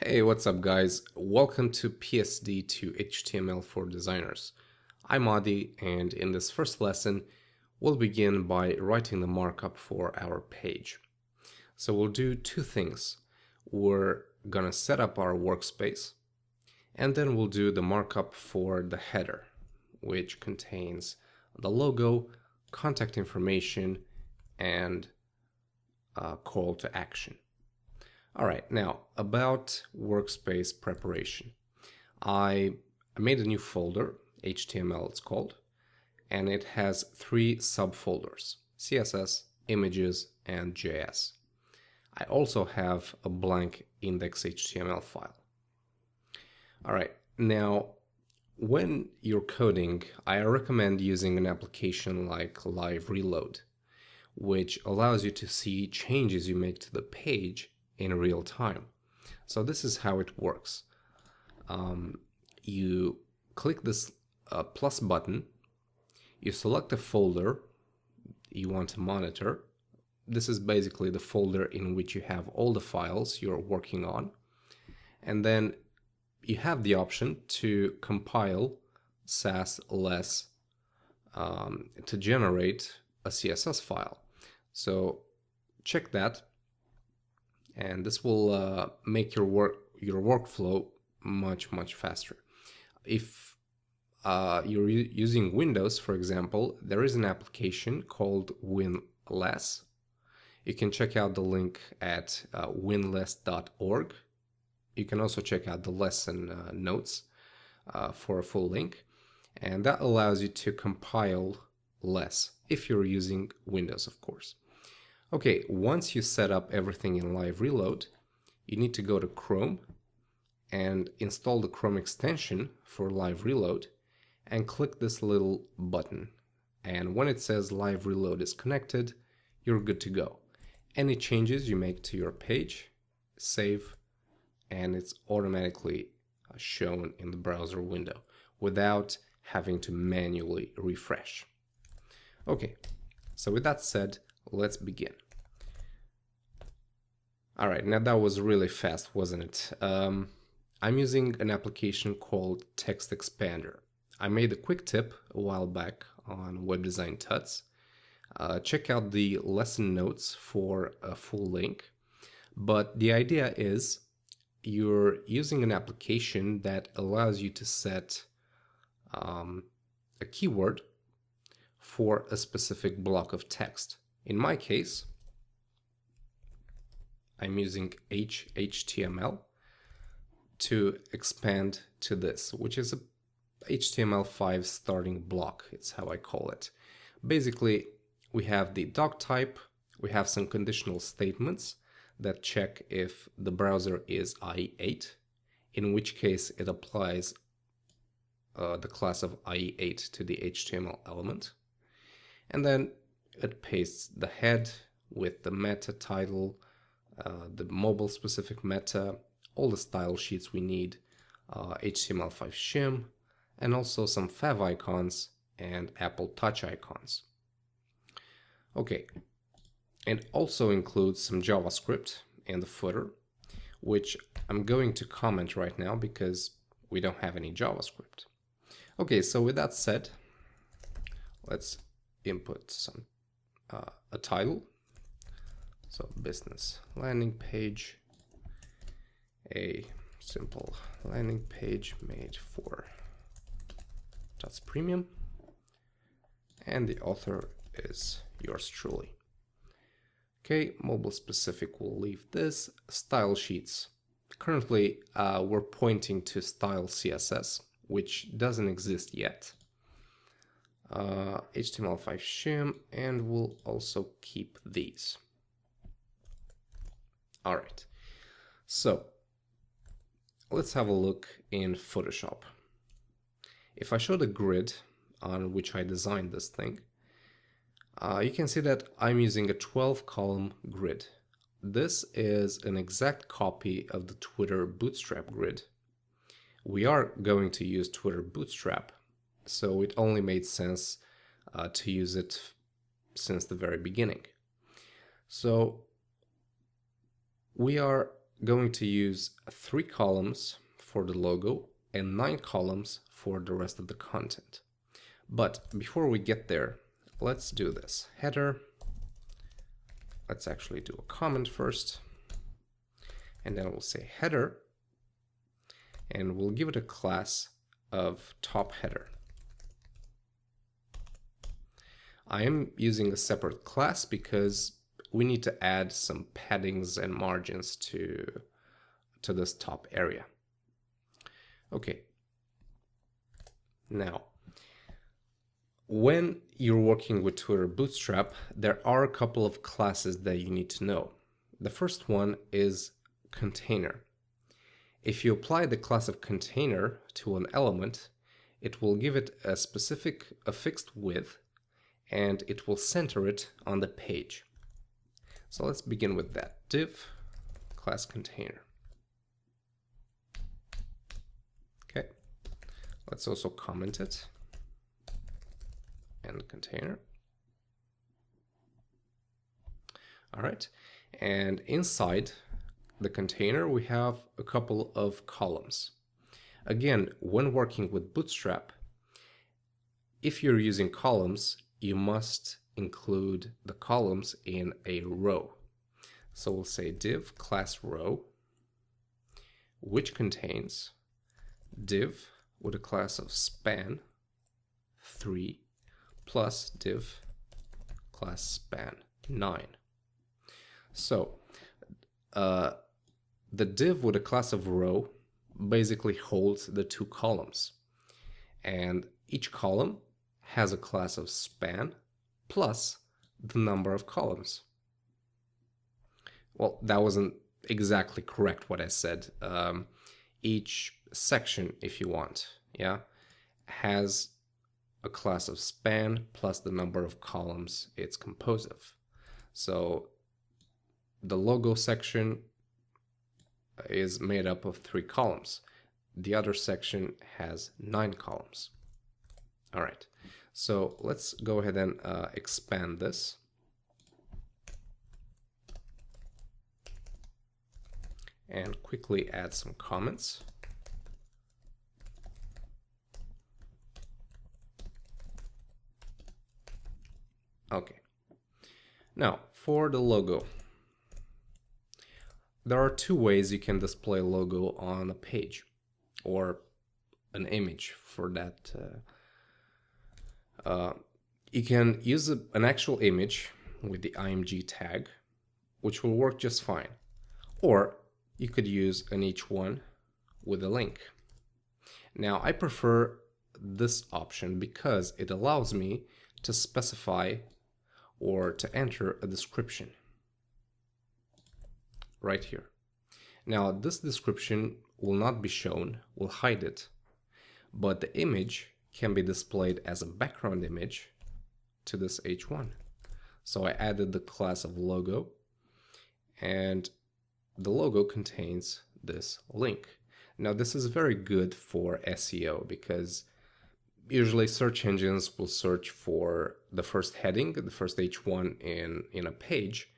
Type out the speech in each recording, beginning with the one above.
Hey, what's up guys? Welcome to PSD to HTML for Designers. I'm Adi, and in this first lesson, we'll begin by writing the markup for our page. So we'll do two things. We're gonna set up our workspace, and then we'll do the markup for the header, which contains the logo, contact information, and a call to action. All right, now about workspace preparation. I made a new folder, HTML it's called, and it has three subfolders, CSS, images, and JS. I also have a blank index.html file. All right, now when you're coding, I recommend using an application like Live Reload, which allows you to see changes you make to the page in real time. So this is how it works. You click this plus button, you select the folder you want to monitor. This is basically the folder in which you have all the files you're working on. And then you have the option to compile Sass less to generate a CSS file. So check that, and this will make your workflow much faster. If you're using Windows, for example, there is an application called WinLess. You can check out the link at winless.org. You can also check out the lesson notes for a full link, and that allows you to compile less if you're using Windows, of course. Okay, once you set up everything in Live Reload, you need to go to Chrome and install the Chrome extension for Live Reload and click this little button. And when it says Live Reload is connected, you're good to go. Any changes you make to your page, save, and it's automatically shown in the browser window without having to manually refresh. Okay, so with that said, let's begin. All right, now that was really fast, wasn't it? I'm using an application called Text Expander. I made a quick tip a while back on Web Design Tuts. Check out the lesson notes for a full link. But the idea is you're using an application that allows you to set a keyword for a specific block of text. In my case, I'm using HTML to expand to this, which is a HTML5 starting block. It's how I call it. Basically, we have the doc type, we have some conditional statements that check if the browser is IE8, in which case it applies the class of IE8 to the HTML element. And then it pastes the head with the meta title, the mobile specific meta, all the style sheets we need, HTML5 shim, and also some fav icons and Apple Touch icons. Okay, and also includes some JavaScript in the footer, which I'm going to comment right now because we don't have any JavaScript. Okay, so with that said, let's input some a title. So business landing page, a simple landing page made for Tuts Premium, and the author is yours truly. Okay, mobile specific, we'll leave this. Style sheets. Currently, we're pointing to style CSS, which doesn't exist yet. HTML5 shim, and we'll also keep these. All right, so let's have a look in Photoshop. If I show the grid on which I designed this thing, you can see that I'm using a 12-column grid. This is an exact copy of the Twitter Bootstrap grid. We are going to use Twitter Bootstrap, so it only made sense to use it since the very beginning. So we are going to use 3 columns for the logo and 9 columns for the rest of the content. But before we get there, let's do this. Header. Let's actually do a comment first. And then we'll say header. And we'll give it a class of top header. I am using a separate class because we need to add some paddings and margins to this top area. Okay. Now, when you're working with Twitter Bootstrap, there are a couple of classes that you need to know. The first one is container. If you apply the class of container to an element, it will give it a fixed width, and it will center it on the page. So let's begin with that. Div class container. Okay. Let's also comment it. And container. All right. And inside the container, we have a couple of columns. Again, when working with Bootstrap, if you're using columns, you must include the columns in a row. So we'll say div class row, which contains div with a class of span 3 plus div class span 9. So the div with a class of row basically holds the 2 columns, and each column has a class of span plus the number of columns. Well, that wasn't exactly correct what I said. Each section, if you want, yeah, has a class of span plus the number of columns it's composed of. So the logo section is made up of 3 columns. The other section has 9 columns. All right, so let's go ahead and expand this. And quickly add some comments. Okay. Now, for the logo, there are 2 ways you can display a logo on a page, or an image for that. You can use an actual image with the img tag, which will work just fine. Or you could use an h1 with a link. Now, I prefer this option because it allows me to specify or to enter a description right here. Now, this description will not be shown, we'll hide it, but the image can be displayed as a background image to this h1. So I added the class of logo, and the logo contains this link. Now, this is very good for SEO because usually search engines will search for the first heading, the first h1 in a page,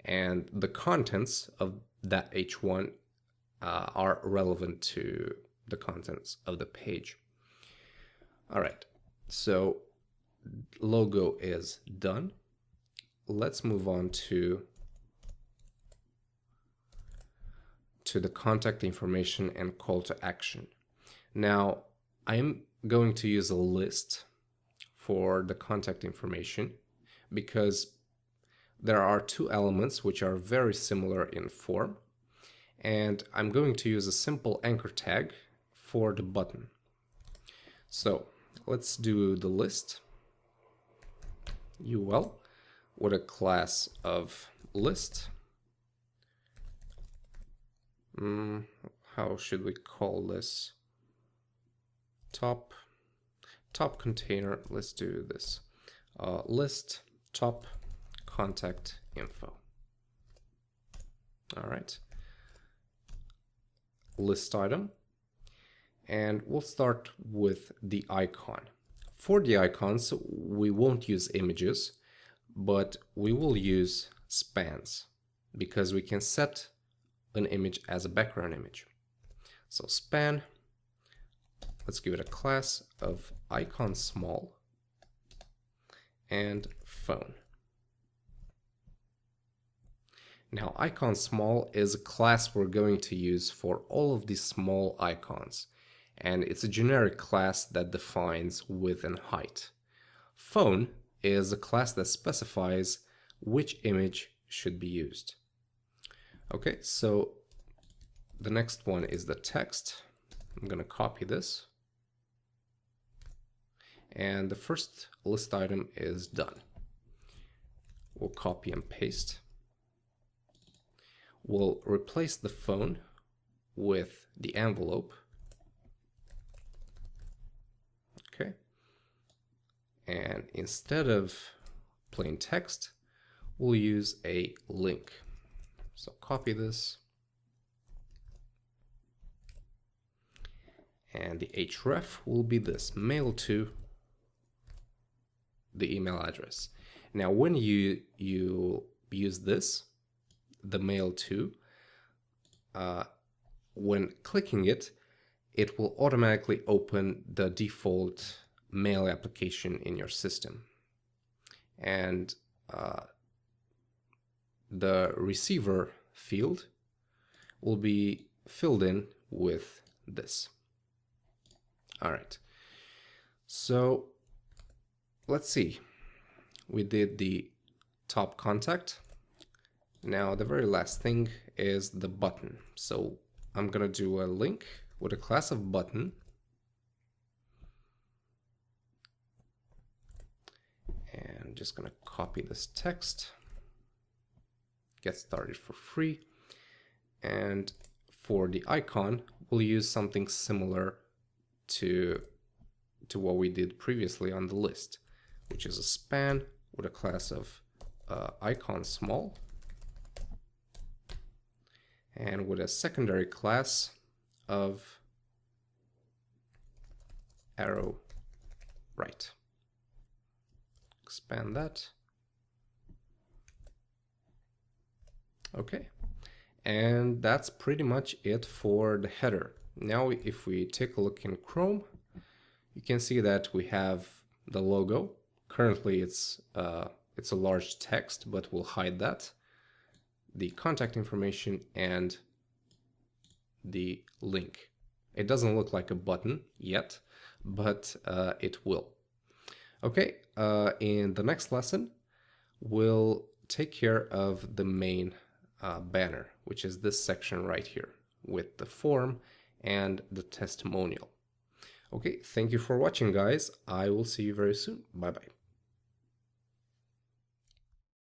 and the contents of that h1 are relevant to the contents of the page. All right, so logo is done. Let's move on to the contact information and call to action. Now, I'm going to use a list for the contact information because there are 2 elements which are very similar in form, and I'm going to use a simple anchor tag for the button. So let's do the list UL with a class of list. How should we call this? Top container. Let's do this. List top contact info. All right. List item. And we'll start with the icon. For the icons, we won't use images, but we will use spans because we can set an image as a background image. So span, let's give it a class of icon small and phone. Now icon small is a class we're going to use for all of these small icons, and it's a generic class that defines width and height. Phone is a class that specifies which image should be used. Okay, so the next one is the text. I'm going to copy this. And the first list item is done. We'll copy and paste. We'll replace the phone with the envelope. Okay. And instead of plain text, we'll use a link. So copy this. And the href will be this, mail to the email address. Now when you use this, the mail to, when clicking it, it will automatically open the default mail application in your system. And the receiver field will be filled in with this. All right, so let's see. We did the top contact. Now the very last thing is the button. So I'm gonna do a link with a class of button. And I'm just gonna copy this text. Get started for free. And for the icon, we'll use something similar to what we did previously on the list, which is a span with a class of icon small and with a secondary class of arrow right. Expand that. Okay, and that's pretty much it for the header. Now if we take a look in Chrome, you can see that we have the logo. Currently it's a large text, but we'll hide that. The contact information and the link. It doesn't look like a button yet, but it will. Okay, in the next lesson, we'll take care of the main banner, which is this section right here with the form and the testimonial. Okay, thank you for watching, guys. I will see you very soon. Bye-bye.